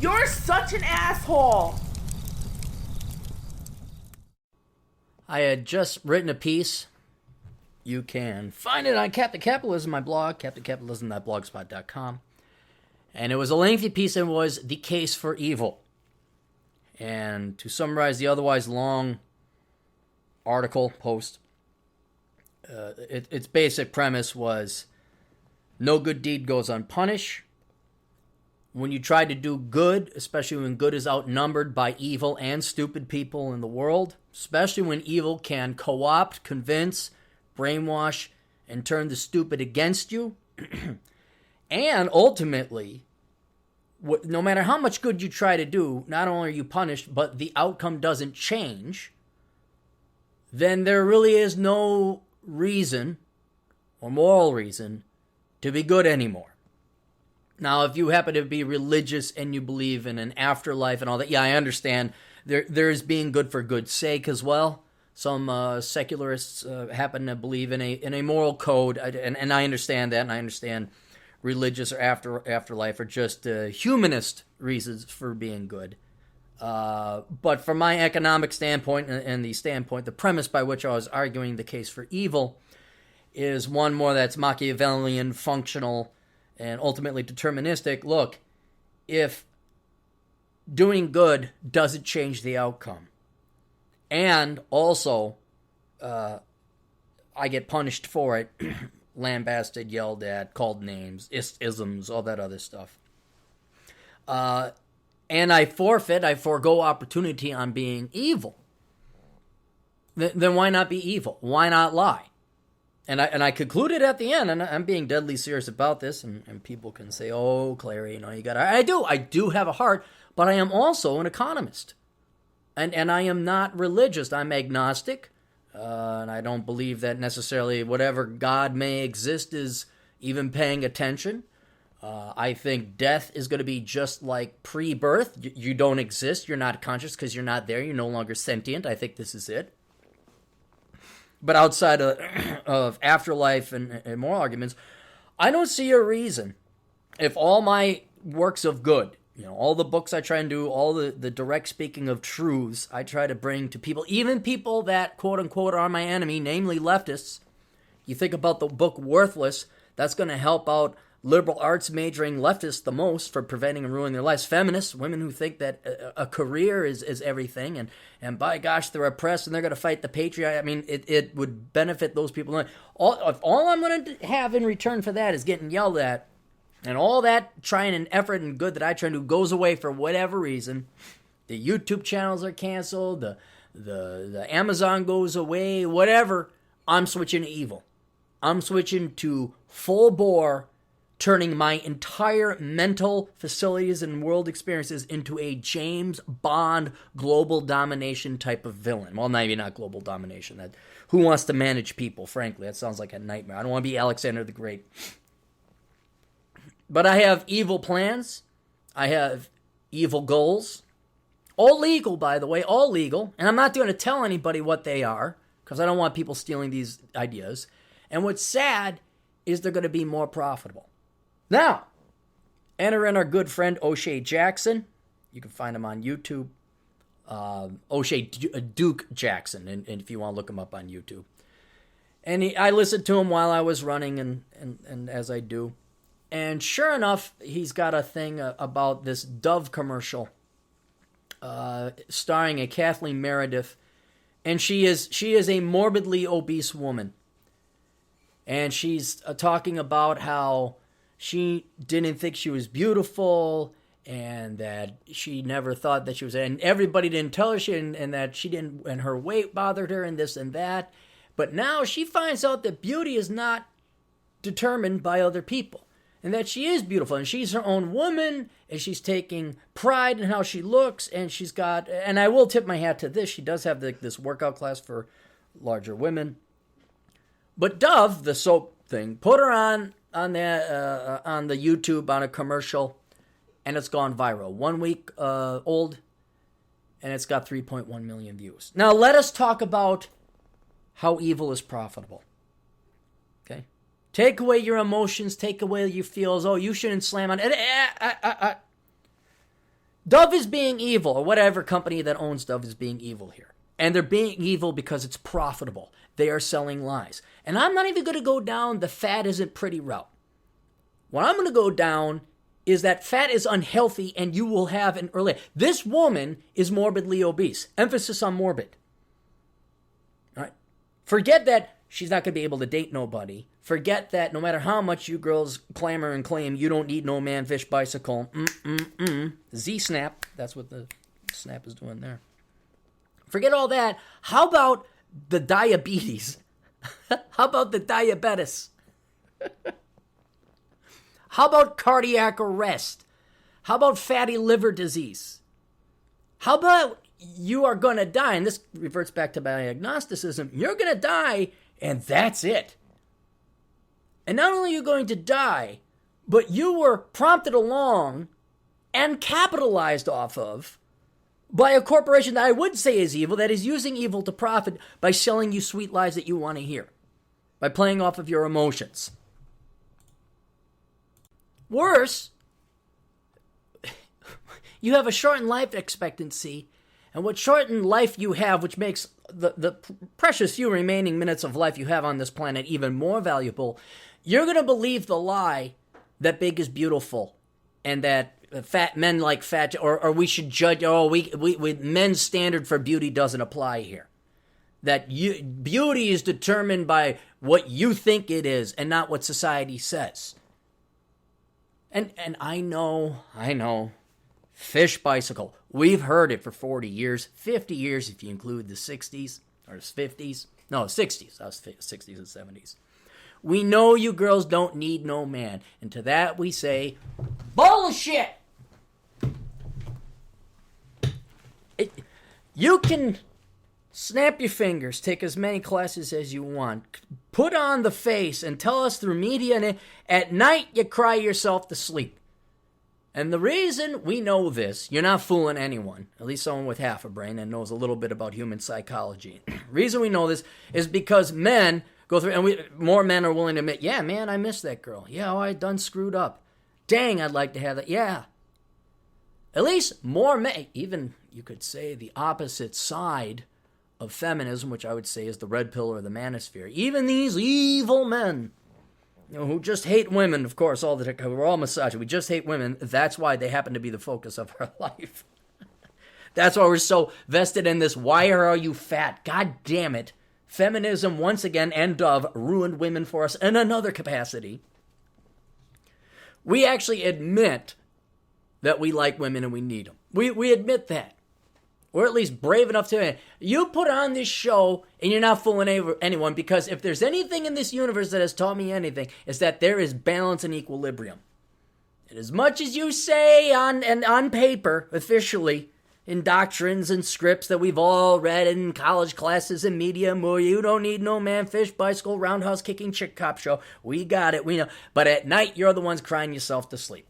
You're such an asshole. I had just written a piece. You can find it on Captain Capitalism, my blog, captaincapitalism.blogspot.com. And it was a lengthy piece, and was the case for evil. And to summarize the otherwise long article, post, its basic premise was no good deed goes unpunished. When you try to do good, especially when good is outnumbered by evil and stupid people in the world, especially when evil can co-opt, convince, brainwash, and turn the stupid against you, and ultimately, no matter how much good you try to do, not only are you punished, but the outcome doesn't change, then there really is no reason or moral reason to be good anymore. Now, if you happen to be religious and you believe in an afterlife and all that, yeah, I understand. There's being good for good's sake as well. Some secularists happen to believe in a moral code, and I understand that, and I understand religious or afterlife are just humanist reasons for being good. But from my economic standpoint and the premise by which I was arguing the case for evil is one more that's Machiavellian, functional, and ultimately deterministic. Look, if doing good doesn't change the outcome, and also I get punished for it, lambasted, yelled at, called names, isms, all that other stuff, and I forego opportunity on being evil, then why not be evil? Why not lie? And I concluded at the end, and I'm being deadly serious about this, and people can say, oh, Clary, you got I do have a heart, but I am also an economist. And I am not religious. I'm agnostic, and I don't believe that necessarily whatever God may exist is even paying attention. I think death is going to be just like pre-birth. You don't exist. You're not conscious because you're not there. You're no longer sentient. I think this is it. But outside of afterlife and moral arguments, I don't see a reason, if all my works of good, all the books I try and do, all the direct speaking of truths I try to bring to people, even people that quote-unquote are my enemy, namely leftists. You think about the book Worthless, that's going to help out liberal arts majoring leftists the most for preventing and ruining their lives. Feminists, women who think that a career is everything, and by gosh, they're oppressed and they're going to fight the patriarchy. I mean, it would benefit those people. All I'm going to have in return for that is getting yelled at, and all that trying and effort and good that I try to do goes away for whatever reason. The YouTube channels are canceled, the Amazon goes away, whatever. I'm switching to evil. I'm switching to full bore, turning my entire mental facilities and world experiences into a James Bond global domination type of villain. Well, maybe not global domination. Who wants to manage people, frankly? That sounds like a nightmare. I don't want to be Alexander the Great. But I have evil plans. I have evil goals. All legal, by the way, all legal. And I'm not going to tell anybody what they are, because I don't want people stealing these ideas. And what's sad is they're going to be more profitable. Now, enter in our good friend O'Shea Jackson. You can find him on YouTube. O'Shea Duke Jackson, and if you want to look him up on YouTube. And I listened to him while I was running, and as I do. And sure enough, he's got a thing about this Dove commercial starring a Kathleen Meredith. And she is a morbidly obese woman. And she's talking about how she didn't think she was beautiful, and that she never thought that she was, and everybody didn't tell her and that she didn't, and her weight bothered her, and this and that. But now she finds out that beauty is not determined by other people, and that she is beautiful, and she's her own woman, and she's taking pride in how she looks, and she's got, and I will tip my hat to this, she does have this workout class for larger women. But Dove, the soap thing, put her on the YouTube on a commercial, and it's gone viral. 1 week old, and it's got 3.1 million views. Now let us talk about how evil is profitable. Okay, take away your emotions, take away your feels. Oh, you shouldn't slam on it. Dove is being evil, or whatever company that owns Dove is being evil here. And they're being evil because it's profitable. They are selling lies. And I'm not even going to go down the fat isn't pretty route. What I'm going to go down is that fat is unhealthy and you will have an early... This woman is morbidly obese. Emphasis on morbid. All right. Forget that she's not going to be able to date nobody. Forget that no matter how much you girls clamor and claim you don't need no man, fish, bicycle. Z-snap. That's what the snap is doing there. Forget all that. How about the diabetes? How about the diabetes? How about cardiac arrest? How about fatty liver disease? How about you are going to die, and this reverts back to my agnosticism, you're going to die, and that's it. And not only are you going to die, but you were prompted along and capitalized off of by a corporation that I would say is evil, that is using evil to profit by selling you sweet lies that you want to hear, by playing off of your emotions. Worse, you have a shortened life expectancy, and what shortened life you have, which makes the precious few remaining minutes of life you have on this planet even more valuable, you're going to believe the lie that big is beautiful and that fat men like fat, or we should judge, men's standard for beauty doesn't apply here. That beauty is determined by what you think it is and not what society says. And I know, fish bicycle. We've heard it for 40 years, 50 years if you include the 60s or 50s. No, 60s. That was 60s and 70s. We know you girls don't need no man. And to that we say, bullshit! You can snap your fingers, take as many classes as you want, put on the face and tell us through media, and at night you cry yourself to sleep. And the reason we know this, you're not fooling anyone, at least someone with half a brain and knows a little bit about human psychology. Reason we know this is because men go through, and more men are willing to admit, yeah, man, I miss that girl. Yeah, I done screwed up. Dang, I'd like to have that. Yeah. At least more men, even you could say the opposite side of feminism, which I would say is the red pill or the manosphere. Even these evil men, who just hate women, of course, all the time. We're all misogynist. We just hate women. That's why they happen to be the focus of our life. That's why we're so vested in this. Why are you fat? God damn it. Feminism, once again, and Dove, ruined women for us in another capacity. We actually admit that we like women and we need them. We admit that. Or at least brave enough to. You put on this show and you're not fooling anyone, because if there's anything in this universe that has taught me anything, it's that there is balance and equilibrium. And as much as you say on paper, officially, in doctrines and scripts that we've all read in college classes and media, more, you don't need no man, fish, bicycle, roundhouse kicking, chick cop show. We got it, we know. But at night, you're the ones crying yourself to sleep.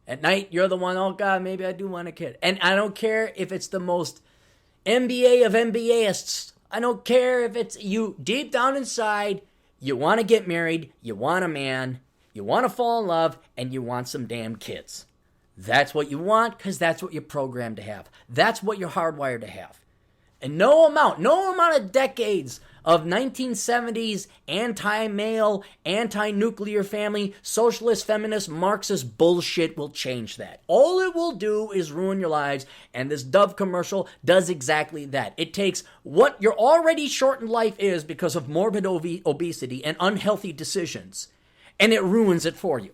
At night, you're the one, oh God, maybe I do want a kid. And I don't care if it's the most MBA of MBAists. I don't care if it's you deep down inside, you want to get married, you want a man, you want to fall in love, and you want some damn kids. That's what you want, because that's what you're programmed to have. That's what you're hardwired to have. And no amount of decades of 1970s anti-male, anti-nuclear family, socialist, feminist, Marxist bullshit will change that. All it will do is ruin your lives, and this Dove commercial does exactly that. It takes what your already shortened life is because of morbid obesity and unhealthy decisions, and it ruins it for you.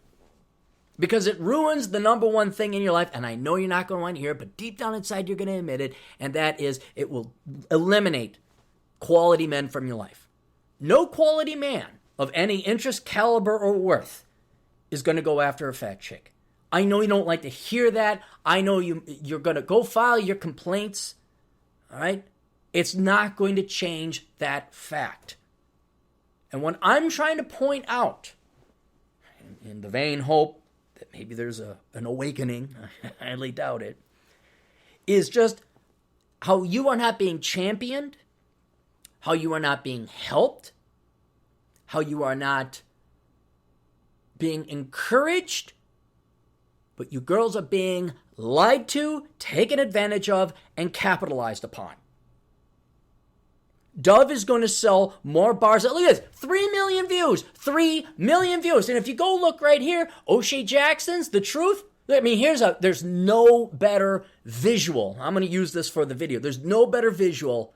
Because it ruins the number one thing in your life, and I know you're not going to want to hear it, but deep down inside you're going to admit it, and that is it will eliminate quality men from your life. No quality man of any interest, caliber, or worth is going to go after a fat chick. I know you don't like to hear that. I know you're going to go file your complaints, all right? It's not going to change that fact. And what I'm trying to point out, in the vain hope that maybe there's an awakening, I highly doubt it, is just how you are not being championed, how you are not being helped, how you are not being encouraged, but you girls are being lied to, taken advantage of, and capitalized upon. Dove is going to sell more bars. Look at this, 3 million views, 3 million views. And if you go look right here, O'Shea Jackson's The Truth. I mean, there's no better visual. I'm going to use this for the video. There's no better visual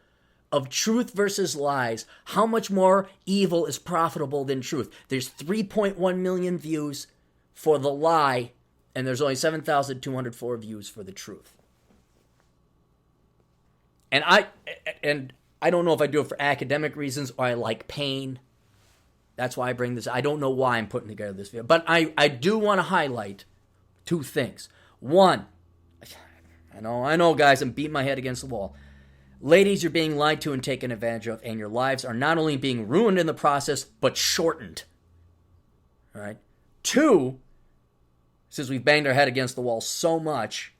of truth versus lies. How much more evil is profitable than truth? There's 3.1 million views for the lie, and there's only 7,204 views for the truth. And I don't know if I do it for academic reasons or I like pain. That's why I bring this. I don't know why I'm putting together this video. But I do want to highlight two things. One, I know, guys, I'm beating my head against the wall. Ladies, you're being lied to and taken advantage of, and your lives are not only being ruined in the process, but shortened. All right? Two, since we've banged our head against the wall so much,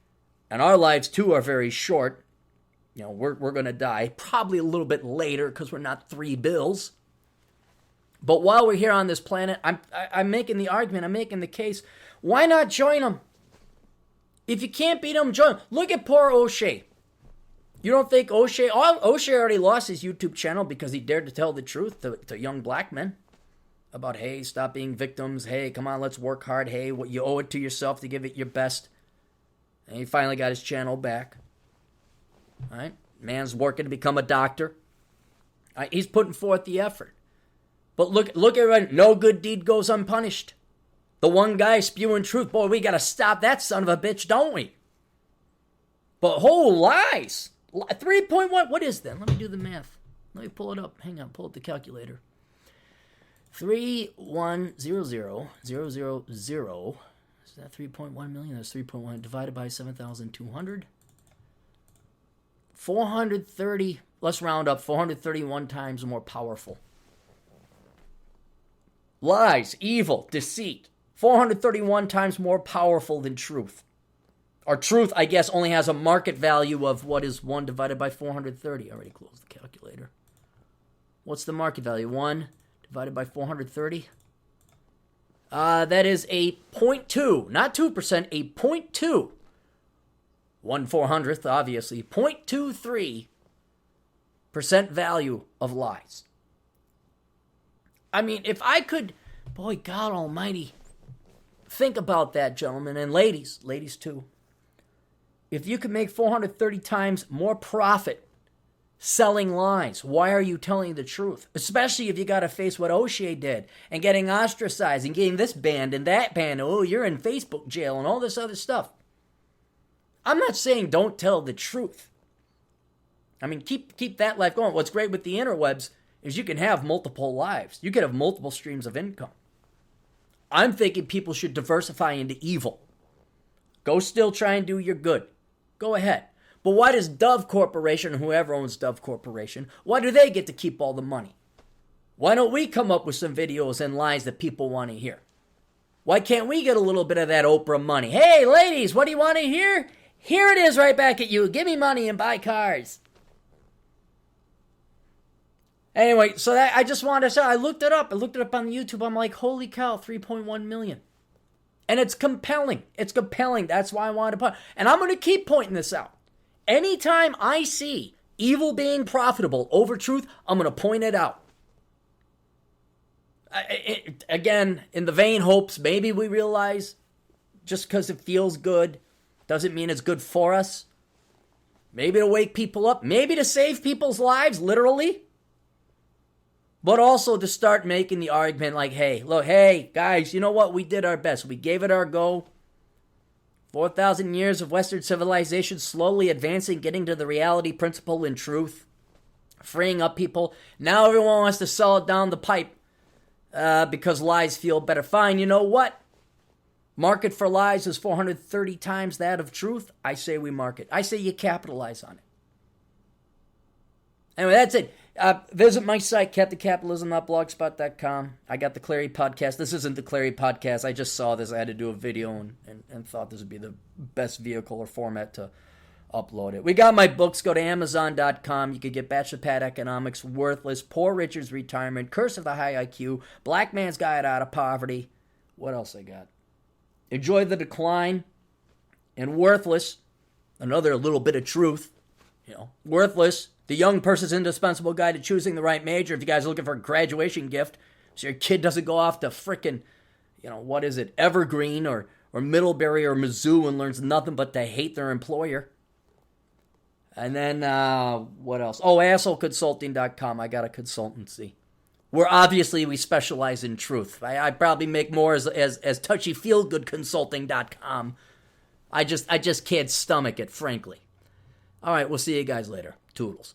and our lives, too, are very short, we're going to die probably a little bit later because we're not 3 bills. But while we're here on this planet, I'm making the argument, I'm making the case, why not join them? If you can't beat them, join them. Look at poor O'Shea. You don't think O'Shea already lost his YouTube channel because he dared to tell the truth to young black men about, hey, stop being victims. Hey, come on, let's work hard. Hey, what you owe it to yourself to give it your best. And he finally got his channel back. All right? Man's working to become a doctor. All right? He's putting forth the effort. But look at it. No good deed goes unpunished. The one guy spewing truth. Boy, we got to stop that son of a bitch, don't we? But whole lies. 3.1. What is that? Let me do the math. Let me pull it up. Hang on. Pull up the calculator. 3,100,000. Is that 3.1 million? That's 3.1 divided by 7,200. 430. Let's round up. 431 times more powerful. Lies, evil, deceit. 431 times more powerful than truth. Or truth, I guess, only has a market value of what is 1 divided by 430. I already closed the calculator. What's the market value? 1 divided by 430? That is a 0.2, not 2%, a 0.2. 1/400th, obviously. 0.23% value of lies. I mean, if I could, boy, God almighty, think about that, gentlemen, and ladies too. If you could make 430 times more profit selling lies, why are you telling the truth? Especially if you got to face what O'Shea did and getting ostracized and getting this banned and that banned. Oh, you're in Facebook jail and all this other stuff. I'm not saying don't tell the truth. I mean, keep that life going. What's great with the interwebs is you can have multiple lives. You can have multiple streams of income. I'm thinking people should diversify into evil. Go still try and do your good. Go ahead. But why does Dove Corporation, whoever owns Dove Corporation, why do they get to keep all the money? Why don't we come up with some videos and lies that people want to hear? Why can't we get a little bit of that Oprah money? Hey, ladies, what do you want to hear? Here it is right back at you. Give me money and buy cars. Anyway, so that, I just wanted to say, I looked it up. I looked it up on YouTube. I'm like, holy cow, 3.1 million. And it's compelling. It's compelling. That's why I wanted to put. And I'm going to keep pointing this out. Anytime I see evil being profitable over truth, I'm going to point it out. Again, in the vain hopes, maybe we realize just because it feels good doesn't mean it's good for us. Maybe to wake people up. Maybe to save people's lives, literally. But also to start making the argument like, hey, look, hey, guys, you know what? We did our best. We gave it our go. 4,000 years of Western civilization slowly advancing, getting to the reality, principle, and truth. Freeing up people. Now everyone wants to sell it down the pipe because lies feel better. Fine, you know what? Market for lies is 430 times that of truth. I say we market. I say you capitalize on it. Anyway, that's it. Visit my site, captaincapitalism.blogspot.com. I got the Clary podcast. This isn't the Clary podcast. I just saw this. I had to do a video and thought this would be the best vehicle or format to upload it. We got my books. Go to Amazon.com. You could get Bachelor Pad Economics, Worthless, Poor Richard's Retirement, Curse of the High IQ, Black Man's Guide Out of Poverty. What else I got? Enjoy the Decline. And worthless, another little bit of truth, worthless, the young person's indispensable guide to choosing the right major. If you guys are looking for a graduation gift, so your kid doesn't go off to frickin', what is it, Evergreen or Middlebury or Mizzou and learns nothing but to hate their employer. And then, what else? Oh, assholeconsulting.com. I got a consultancy. Where obviously we specialize in truth. I probably make more as touchyfeelgoodconsulting.com. I just can't stomach it, frankly. All right, we'll see you guys later. Toodles.